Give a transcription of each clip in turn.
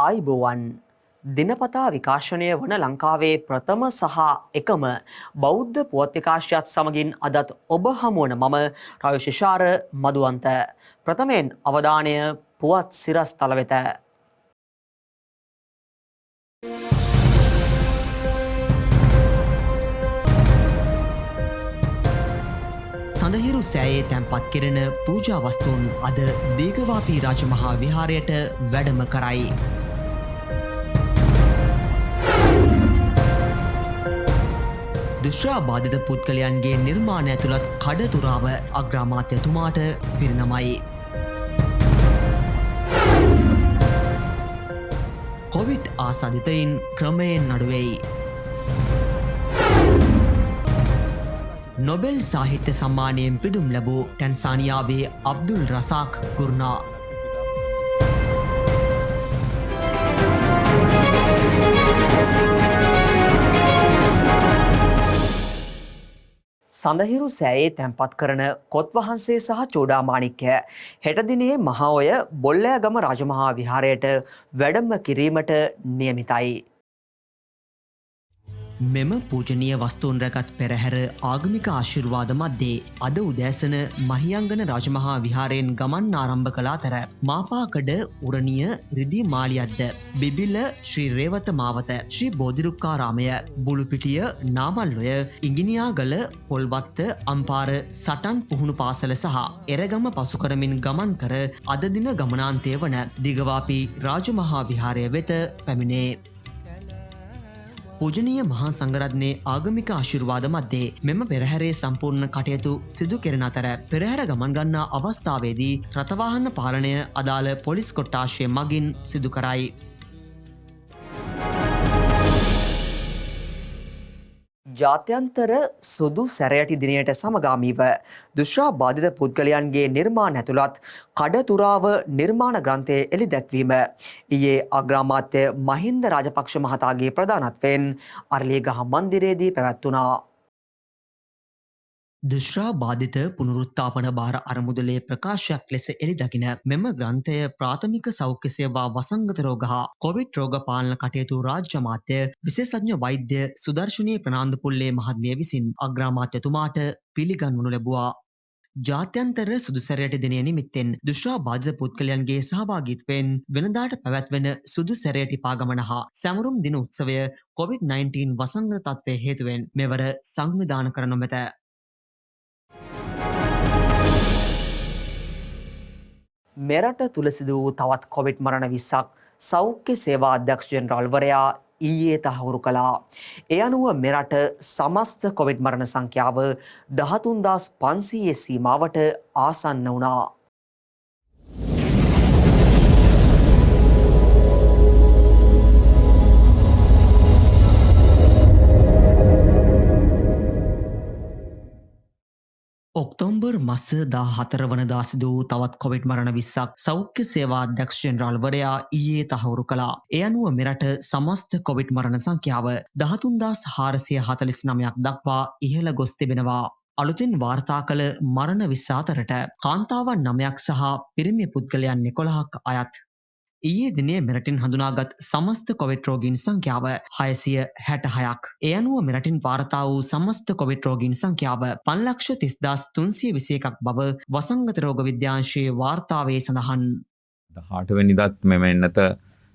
ආයිබෝවන් දිනපතා විකාශනය වන ලංකාවේ ප්‍රථම සහ එකම බෞද්ධ පුවත් විකාශයත් සමගින් අදත් ඔබ හමුවන මම රවිශිෂාර මදුවන්ත ප්‍රථමයෙන් අවධානය පුවත් සිරස් තල වෙත. සඳහිරු සෑයේ තැන්පත් කෙරෙන පූජා වස්තුන් අද දීඝවාපී රාජමහා විහාරයට වැඩම කරයි. දුෂ්ටාබාධිත පුද්ගලයන්ගේ නිර්මාණ ඇතුළත් කඩතුරාව අග්‍රාමාත්‍යතුමාට පිරිනමයි. කොවිඩ් ආසාදිතයින් ක්‍රමයෙන් අඩුවෙයි. නොබෙල් සාහිත්‍ය සම්මානයෙන් පිදුම් ලැබූ ටැන්සානියාවේ අබ්දුල් රසාක් ගුර්නා. සඳහිරු සෑයේ තැන්පත් කරන කොත් වහන්සේ සහ චූඩාමාණික්‍ය හෙට දිනේ මහාඔය බොල්ලෑගම රාජමහා විහාරයට වැඩම කිරීමට නියමිතයි. මෙම පූජනීය වස්තුන් රැගත් පෙරහැර ආගමික ආශිර්වාද මැද්දේ අද උදෑසන මහියංගන රාජමහා විහාරයෙන් ගමන් ආරම්භ කළ අතර මාපාකඩ උරණිය රිදී මාලියද්ද බිබිල ශ්‍රී රේවත මාවත ශ්‍රී බෝධිරුක්කාරාමය බුළුපිටිය නාමල්ලොය ඉඟිනියාගල පොල්වත්ත අම්පාර සටන් පුහුණු පාසල සහ එරගම පසුකරමින් ගමන් කර අද දින ගමනාන්තය වන දිගවාපී රාජමහා විහාරය වෙත පැමිණේ. පූජනීය මහා සංඝරත්නයේ ආගමික ආශිර්වාද මැද්දේ මෙම පෙරහැරේ සම්පූර්ණ කටයුතු සිදු කෙරෙන අතර පෙරහැර ගමන් ගන්නා අවස්ථාවේදී රථවාහන පාලනය අදාළ පොලිස් කොට්ටාශය මගින් සිදු කරයි. ජාත්‍යන්තර සුදු සැරයටි දිනයට සමගාමීව දුෂ්ටාබාධිත පුද්ගලයන්ගේ නිර්මාණ ඇතුළත් කඩතුරාව නිර්මාණ ග්‍රන්ථයේ එළි දැක්වීම ඊයේ අග්‍රාමාත්‍ය මහින්ද රාජපක්ෂ මහතාගේ ප්‍රධානත්වයෙන් අරලියගහ මන්දිරයේදී පැවැත්වුණා. දුෂ්ටාබාධිත පුනරුත්ථාපන භාර අරමුදලේ ප්‍රකාශයක් ලෙස එළි දකින මෙම ග්‍රන්ථය ප්‍රාථමික සෞඛ්‍ය සේවා වසංගත රෝග හා කොවිඩ් රෝග පාලන කටයුතු රාජ්‍ය අමාත්‍ය විශේෂඥ වෛද්‍ය සුදර්ශනී ප්‍රනාන්දුපුල්ලේ මහත්මිය විසින් අග්‍රාමාත්‍යතුමාට පිළිගන්වනු ලැබුවා. ජාත්‍යන්තර සුදුසැරයට දිනය නිමිත්තෙන් දුෂ්ටාබාධිත පුද්ගලයන්ගේ සහභාගීත්වයෙන් වෙනදාට පැවැත්වෙන සුදු සැරයටි පාගමන හා සැමරුම් දින උත්සවය COVID-19 වසංගත තත්ත්වය හේතුවෙන් මෙවර සංවිධාන කර නොමැත. මෙරට තුළ සිදු වූ තවත් කොවිඩ් මරණ 20ක් සෞඛ්‍ය සේවා අධ්‍යක්ෂ ජෙනරාල්වරයා ඊයේ තහවුරු කළා. ඒ අනුව මෙරට සමස්ත කොවිඩ් මරණ සංඛ්‍යාව 13500 සීමාවට ආසන්න වුණා. ඔක්තෝබර් මාස 14 වනදා සිදු වූ තවත් කොවිඩ් මරණ 20ක් සෞඛ්‍ය සේවා අධ්‍යක්ෂ ජෙනරාල්වරයා ඊයේ තහවුරු කළා. ඒ අනුව මෙරට සමස්ත කොවිඩ් මරණ සංඛ්‍යාව 13449ක් දක්වා ඉහළ ගොස් තිබෙනවා. අලුතින් වාර්තා කළ මරණ 20 අතරට කාන්තාවන් 9ක් සහ පිරිමි පුද්ගලයන් 11ක් අයත්. ඊයේ දිනේ මෙරටින් හඳුනාගත් සමස්ත කොවිඩ් රෝගීන් සංඛ්‍යාව 666ක්. ඒ අනුව මෙරටින් වාර්තා වූ සමස්ත කොවිඩ් රෝගීන් සංඛ්‍යාව 5,30,321ක් බව වසංගත රෝග විද්‍යාංශයේ වාර්තාවේ සඳහන්. 18 වෙනිදාත් මෙම එන්නත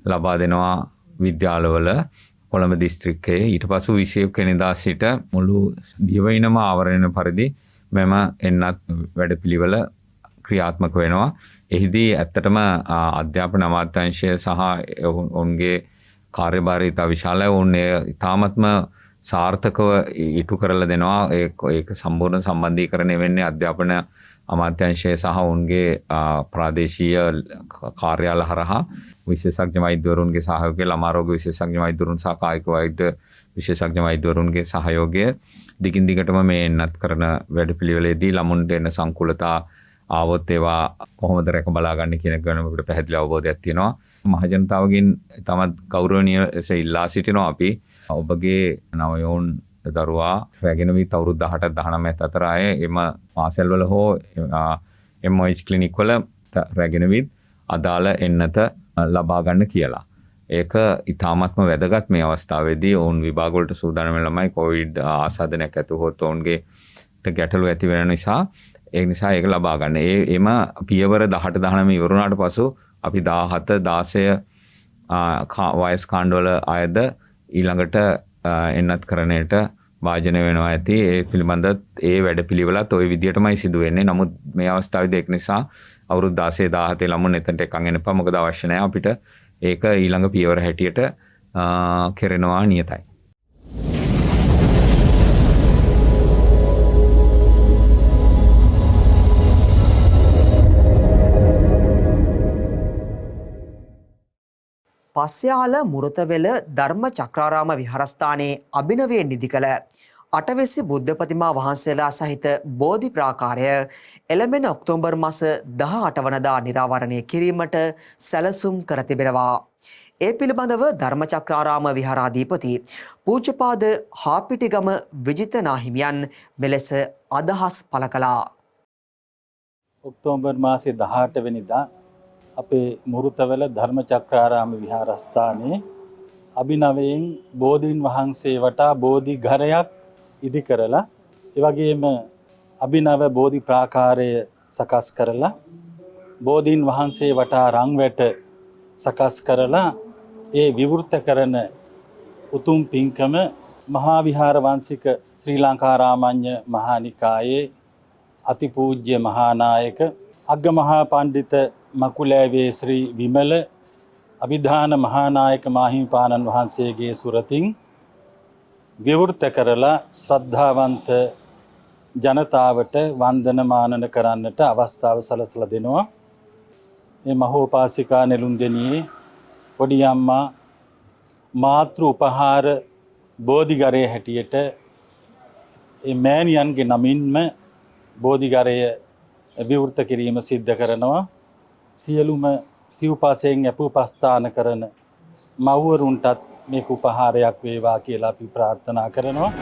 ලබා දෙනවා විද්‍යාලවල කොළඹ දිස්ත්‍රික්කයේ. ඊට පසු 21 වෙනිදා සිට මුළු දිවයිනම ආවරණ පරිදි මෙම එන්නත් වැඩපිළිවෙල ක්‍රියාත්මක වෙනවා. එහිදී ඇත්තටම අධ්‍යාපන අමාත්‍යාංශය සහ ඔවුන්ගේ කාර්යභාරය ඉතා විශාලයි. ඔවුන් ඉතාමත්ම සාර්ථකව ඉටු කරලා දෙනවා. ඒක සම්පූර්ණ සම්බන්ධීකරණය වෙන්නේ අධ්‍යාපන අමාත්‍යාංශය සහ ඔවුන්ගේ ප්‍රාදේශීය කාර්යාල හරහා විශේෂඥ වෛද්‍යවරුන්ගේ සහයෝගය, ළමා රෝග විශේෂඥ වෛද්‍යවරුන් සහ කායික වෛද්‍ය විශේෂඥ වෛද්‍යවරුන්ගේ සහයෝගය දිගින් දිගටම මේ එන්නත් කරන වැඩපිළිවෙලේදී ළමුන්ට එන සංකූලතා ආවොත් ඒවා කොහොමද රැක බලා ගන්න කියන එක ගැන අපිට පැහැදිලි අවබෝධයක් තියෙනවා. මහජනතාවගෙන් තමත් ගෞරවනීය ලෙස ඉල්ලා සිටිනවා අපි ඔබගේ නවයෝන් දරුවා රැගෙන විත් අවුරුදු 18 19 අතර අය එම පාසල්වල හෝ MOH ක්ලිනික් වල රැගෙන විත් අදාළ එන්නත ලබා ගන්න කියලා. ඒක ඉතාමත්ම වැදගත් මේ අවස්ථාවේදී ඔවුන් විභාග වලට සූදානම් වෙන ළමයි කොවිඩ් ආසාදනයක් ඇතුවොත් ඔවුන්ගේ ගැටලු ඇති වෙන නිසා ඒ නිසා ඒක ලබා ගන්න. එම පියවර 18 19 ඉවර වුණාට පසු අපි 17 16 වයස් කාණ්ඩවල අයද ඊළඟට එන්නත් කරණයට වාජනය වෙනවා ඇති. ඒ පිළිබඳ ඒ වැඩපිළිවෙලත් ওই විදියටමයි සිදු වෙන්නේ. නමුත් මේ අවස්ථාවේදී ඒක නිසා අවුරුදු 16 17 ළමුන් එතනට එකන් එනපා. මොකද අවශ්‍ය නැහැ අපිට ඒක ඊළඟ පියවර හැටියට කෙරෙනවා නියතයි. පස්යාල මුරතවෙල ධර්ම චක්‍රාරාම විහාරස්ථානයේ අභිනවයෙන් නිදි කළ අටවෙසි බුද්ධ ප්‍රතිමා වහන්සේලා සහිත බෝධි ප්‍රාකාරය එළඹෙන ඔක්තෝබර් මාස 18 වනදා නිරාවරණය කිරීමට සැලසුම් කර තිබෙනවා. ඒ පිළිබඳව ධර්ම චක්‍රාරාම විහාරාධිපති පූජ්‍යපාද හාපිටිගම විජිත නාහිමියන් මෙලෙස අදහස් පළ කළා. ඔක්තෝබර් මාසේ 18 වෙනිදා අපේ මුරුතවල ධර්ම චක්‍රාරාම විහාරස්ථානයේ අභිනවයෙන් බෝධීන් වහන්සේ වටා බෝධි ඝරයක් ඉදි කරලා ඒ වගේම අභිනව බෝධි ප්‍රාකාරය සකස් කරලා බෝධීන් වහන්සේ වටා රංවැට සකස් කරලා ඒ විවෘත කරන උතුම් පින්කම මහා විහාර වංශික ශ්‍රී ලංකාරාමඤ්ඤ මහා නිකායේ අතිපූජ්‍ය මහානායක අග්ගමහා පණ්ඩිත මකුලෑවේ ශ්‍රී විමල අභිධාන මහානායක මාහිමිපාණන් වහන්සේගේ සුරතින් විවෘත කරලා ශ්‍රද්ධාවන්ත ජනතාවට වන්දනමානන කරන්නට අවස්ථාව සලසලා දෙනවා. මේ මහෝපාසිකා නෙළුම්දෙණියේ පොඩි අම්මා මාතෘ උපහාර බෝධිඝරයේ හැටියට මේ මෑණියන්ගේ නමින්ම බෝධිඝරය විවෘත කිරීම සිද්ධ කරනවා. සියලුම සිව්පසයෙන් අපෝපස්ථාන කරන මව්වරුන්ටත් මේක උපහාරයක් වේවා කියලා අපි ප්‍රාර්ථනා කරනවා.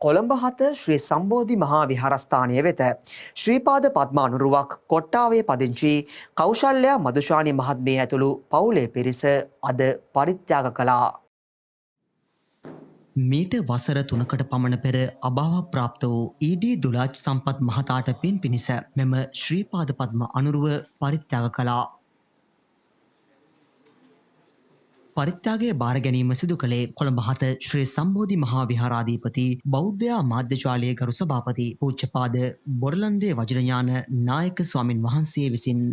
කොළඹ 7 ශ්‍රී සම්බෝධි මහා විහාරස්ථානය වෙත ශ්‍රීපාද පද්මානුරුවක් කොට්ටාවේ පදිංචි කෞශල්‍යා මදුෂානි මහත්මිය ඇතුළු පවුලේ පිරිස අද පරිත්‍යාග කළා. මීට වසර 3කට පමණ පෙර අභාව ප්‍රාප්ත වූ ඊඩී දුලාජ් සම්පත් මහතාට පින් පිණිස මෙම ශ්‍රීපාද පද්ම අනුරුව පරිත්‍යාග කළා. පරිත්‍යාගය බාර ගැනීම සිදු කළේ කොළඹ 7 ශ්‍රී සම්බෝධි මහා විහාරාධිපති බෞද්ධ මාධ්‍යජාලයේ ගරු සභාපති පූජ්‍යපාද බොරලන්දේ වජිරඥාන නායක ස්වාමින් වහන්සේ විසින්.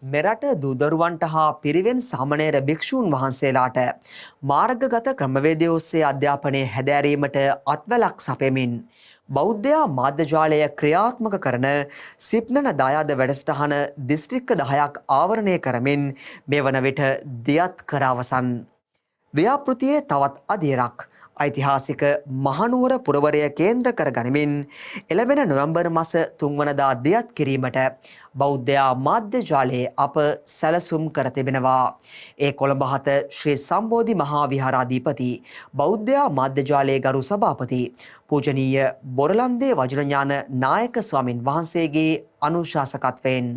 මෙරට දූදරුවන්ට හා පිරිවෙන් සාමණේර භික්ෂූන් වහන්සේලාට මාර්ගගත ක්‍රමවේදය ඔස්සේ අධ්‍යාපනය හැදෑරීමට අත්වැලක් සපයමින් බෞද්ධයා මාධ්‍යජාලය ක්‍රියාත්මක කරන සිප්නන දායාද වැඩසටහන දිස්ත්‍රික්ක 10ක් ආවරණය කරමින් මේ වන විට දියත් කර අවසන්. ව්‍යාපෘතියේ තවත් අදියරක් ඓතිහාසික මහනුවර පුරවරය කේන්ද්‍ර කර ගනිමින් එළඹෙන නොවැම්බර් මාස 3 වනදා දියත් කිරීමට බෞද්ධයා මාධ්‍ය ජාලයේ අප සැලසුම් කර තිබෙනවා. ඒ කොළඹ 7 ශ්‍රී සම්බෝධි මහා විහාරාධිපති බෞද්ධයා මාධ්‍ය ජාලයේ ගරු සභාපති පූජනීය බොරලන්දේ වජිරඥාන නායක ස්වාමින් වහන්සේගේ අනුශාසකත්වයෙන්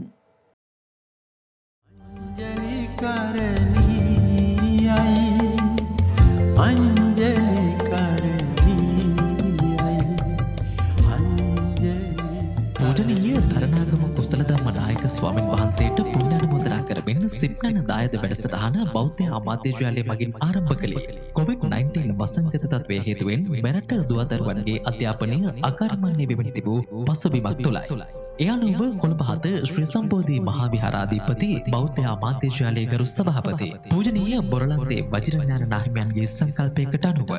පූජනීය දරණාගම කුසල ධම්ම නායක ස්වාමින් වහන්සේට පුණ්‍යානුමෝදනා කරමින් සිප්නන දායද වැඩසටහන බෞද්ධ අමාත්‍යාංශය මගින් ආරම්භ කළේ COVID-19 වසංගත තත්ත්වයේ හේතුවෙන් මෙරට දුවදරුවන්ගේ අධ්‍යාපනය අකර්මණ්‍ය වෙමින් තිබූ පසුබිමක් තුලයි. ඒ අනුව කොළඹ 7 ශ්‍රී සම්බෝධි මහා විහාරාධිපති බෞද්ධ අමාත්‍යාංශයේ ගරු සභාපති පූජනීය බොරලන්දේ වජිරඥාන නාහිමියන්ගේ සංකල්පයකට අනුව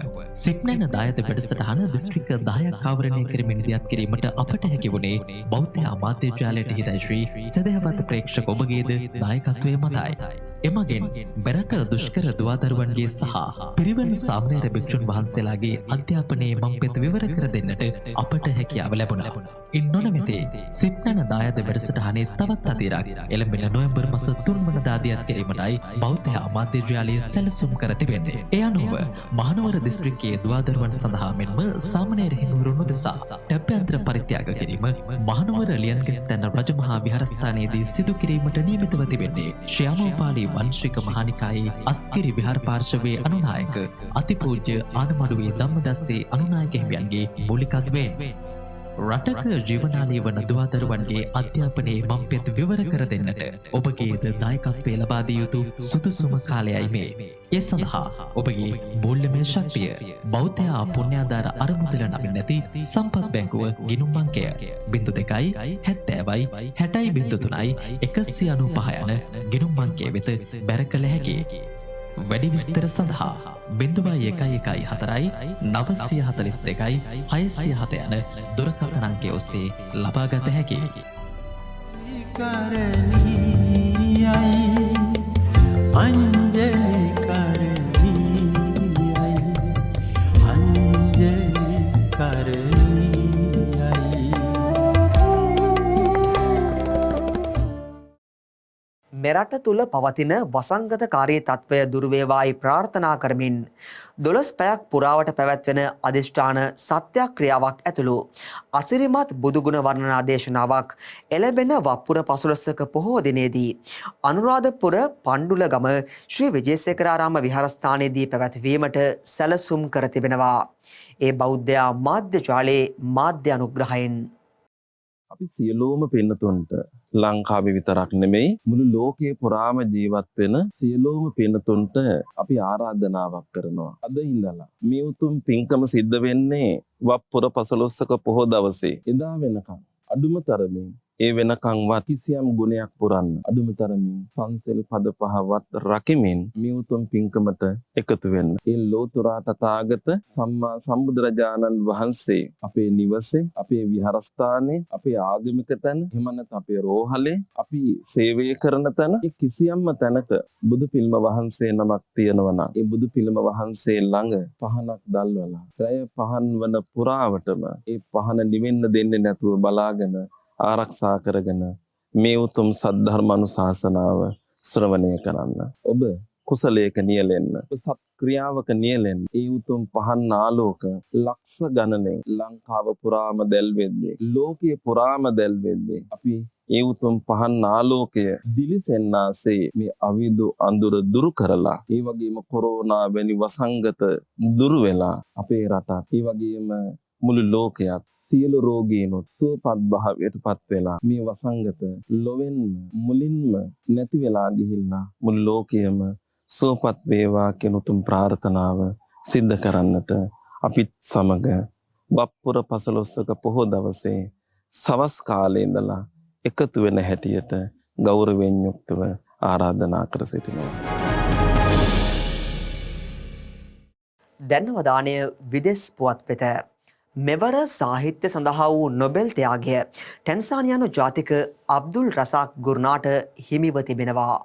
සිප්නන දායද වැඩසටහන දිස්ත්‍රික්ක 10ක් ආවරණය කරමින් ඉදිරියට කිරීමට අපට හැකි වුණේ බෞද්ධ අමාත්‍යාංශයට හිතයි ශ්‍රී සදහවත් ප්‍රේක්ෂක ඔබගේද දායකත්වයේ මතයි. එමගින් බැරක දුෂ්කර දුවදරුවන්ගේ සහ පිරිවෙන් සාමණේර භික්ෂුන් වහන්සේලාගේ අධ්‍යාපනයේ මංපෙත් විවර කර දෙන්නට අපට හැකියාව ලැබුණා. ඉන් නොනැමෙතේ සිප්නන දායද වැඩසටහනේ තවත් අදියරක් එළඹෙන නොවැම්බර් මාස 3 වනදා දියත් කිරීමටයි බෞද්ධ අමාත්‍යාංශය සැලසුම් කර තිබෙන්නේ. ඒ අනුව මහනුවර දිස්ත්‍රික්කයේ දුවදරුවන් සඳහා මෙන්ම සාමණේර හිමිවරුන් උදෙසා ටැප්පයන්ත්‍ර පරිත්‍යාග කිරීම මහනුවර ලියන්ගස්තැන්න රජමහා විහාරස්ථානයේදී සිදු කිරීමට නියමිතව තිබෙන්නේ. ශ්‍යාමෝපාලි වංශික මහානිකායේ අස්කිරි විහාර පාර්ශවයේ අනුනායක අතිපූජ්‍ය ආනමඩුවේ ධම්මදස්සේ අනුනායක හිමියන්ගේ මූලිකත්වයෙන් රටක ජීවනාලී වන දුවදරුවන්ගේ අධ්‍යාපනයේ මංපෙත් විවර කර දෙන්නට ඔබගේද දායකත්වය ලබා දිය යුතු සුදුසුම කාලයයි මේ. ඒ සඳහා ඔබගේ මූල්‍යමය ශක්තිය බෞද්ධ පුණ්‍යාධාර අරමුදල නමින් නැති සම්පත් බැංකුව ගිණුම් අංකය 02 70 60 03 195 යන ගිණුම් අංකය වෙත බැර කළ හැකියි. වැඩි විස්තර සඳහා 0114 942 607 යන දුරකථන අංකය ඔස්සේ ලබාගත හැකියි. अंजलि करनी आई अंजलि करनी आई මෙරට තුළ පවතින වසංගතකාරී තත්ත්වය දුරු වේවායි ප්‍රාර්ථනා කරමින් 12 පැයක් පුරාවට පැවැත්වෙන අධිෂ්ඨාන සත්‍යක්‍රියාවක් ඇතුළු අසිරිමත් බුදුගුණ වර්ණනා දේශනාවක් එළඹෙන වප්පුර 15ක පොහෝ දිනේදී අනුරාධපුර පණ්ඩුලගම ශ්‍රී විජේසේකරාරාම විහාරස්ථානයේදී පැවැත්වීමට සැලසුම් කර තිබෙනවා. ඒ බෞද්ධ මාධ්‍ය ජාලයේ මාධ්‍ය අනුග්‍රහයෙන් අපි සියලුම පින්නතුන්ට ලංකාවේ විතරක් නෙමෙයි මුළු ලෝකයේ පුරාම ජීවත් වෙන සියලුම පින්නතුන්ට අපි ආරාධනාවක් කරනවා. අද ඉඳලා මේ උතුම් පින්කම සිද්ධ වෙන්නේ වප්පුර 15ක පොහොය දවසේ. එදා වෙනකම් අඩුම තරමින් ඒ වෙනකන්වත් කිසියම් ගුණයක් පුරන්න අඩුම තරමින් පන්සල් පද පහවත් රකිමින් මේ උතුම් පින්කමට එකතු වෙන්න. ඒ ලෝතුරා තථාගත සම්මා සම්බුදුරජාණන් වහන්සේ අපේ නිවසේ, අපේ විහාරස්ථානයේ, අපේ ආගමික තැන, එහෙමත් අපේ රෝහලේ, අපි සේවය කරන තැන කිසියම්ම තැනක බුදු පිළිම වහන්සේ නමක් තියෙනවා නම් ඒ බුදු පිළිම වහන්සේ ළඟ පහනක් දැල්වලා රැය පහන් වන පුරාවටම ඒ පහන නිවෙන්න දෙන්නේ නැතුව බලාගෙන ආරක්ෂා කරගෙන මේ උතුම් සද්ධර්ම අනුශාසනාව ශ්‍රවණය කරන්න. ඔබ කුසලයක නියැලෙන්න, සත් ක්‍රියාවක නියැලෙන්න. ඒ උතුම් පහන් ආලෝක ලක්ෂ ගණනෙන් ලංකාව පුරාම දැල්වෙද්දී, ලෝකයේ පුරාම දැල්වෙද්දී අපි ඒ උතුම් පහන් ආලෝකය දිලිසෙන්නාසේ මේ අවිදු අඳුර දුරු කරලා, ඒ වගේම කොරෝනා වැනි වසංගත දුරු වෙලා අපේ රටත්, ඒ වගේම මුළු ලෝකයක් සියලු රෝගීනොත් සුවපත් භාවයටපත් වෙලා මේ වසංගත ලොවෙන්ම මුලින්ම නැති වෙලා ගිහිල්ලා මුළු ලෝකයම සුවපත් වේවා කියන උතුම් ප්‍රාර්ථනාව සිද්ධ කරන්නට අපිත් සමග වප්පුර 15ක පොහොය දවසේ සවස් කාලේ ඉඳලා එකතු වෙන හැටියට ගෞරවයෙන් යුක්තව ආරාධනා කර සිටිනවා. දැන්වදානය විදෙස් පුවත් වෙත මෙවර සාහිත්‍ය සඳහා වූ නොබෙල් ත්‍යාගය ටැන්සානියානු ජාතික අබ්දුල් රසාක් ගුර්නාට හිමිව තිබෙනවා.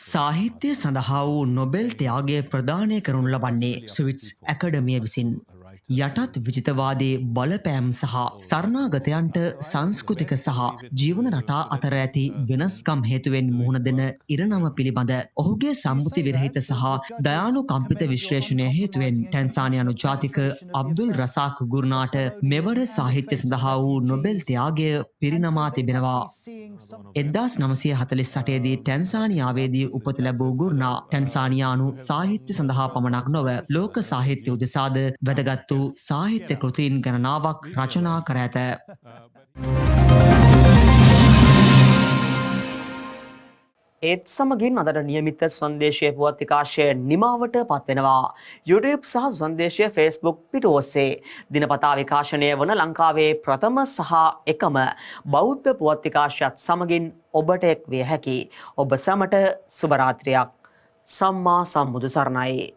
සාහිත්‍ය සඳහා වූ නොබෙල් ත්‍යාගය ප්‍රදානය කරනු ලබන්නේ ස්විට්ස් ඇකඩමිය විසින්. යටත් විජිතවාදී බලපෑම් සහ සරණාගතයන්ට සංස්කෘතික සහ ජීවන රටා අතර ඇති වෙනස්කම් හේතුවෙන් මුහුණ දෙන ඉරණම පිළිබඳ ඔහුගේ සම්මුති විරහිත සහ දයානුකම්පිත විශ්ලේෂණය හේතුවෙන් ටැන්සානියානු ජාතික අබ්දුල් රසාක් ගුර්නාට මෙවර සාහිත්‍ය සඳහා වූ නොබෙල් ත්‍යාගය පිරිනමා තිබෙනවා. 1948 දී ටැන්සානියාවේදී උපත ලැබූ ගුර්නා ටැන්සානියානු සාහිත්‍ය සඳහා පමණක් නොව ලෝක සාහිත්‍ය උදෙසාද වැදගත් වූ සාහිත්‍ය කෘතීන් ගණනාවක් රචනා කර ඇත. ඒත් සමගින් අදට නියමිත සංදේශය පුවත් විකාශය නිමාවට පත්වෙනවා. YouTube සහ සංදේශය Facebook පිටු ඔස්සේ දිනපතා විකාශනය වන ලංකාවේ ප්‍රථම සහ එකම බෞද්ධ පුවත් විකාශයත් සමගින් ඔබට එක් විය හැකි. ඔබ සැමට සුබ රාත්‍රියක්. සම්මා සම්බුදු සරණයි.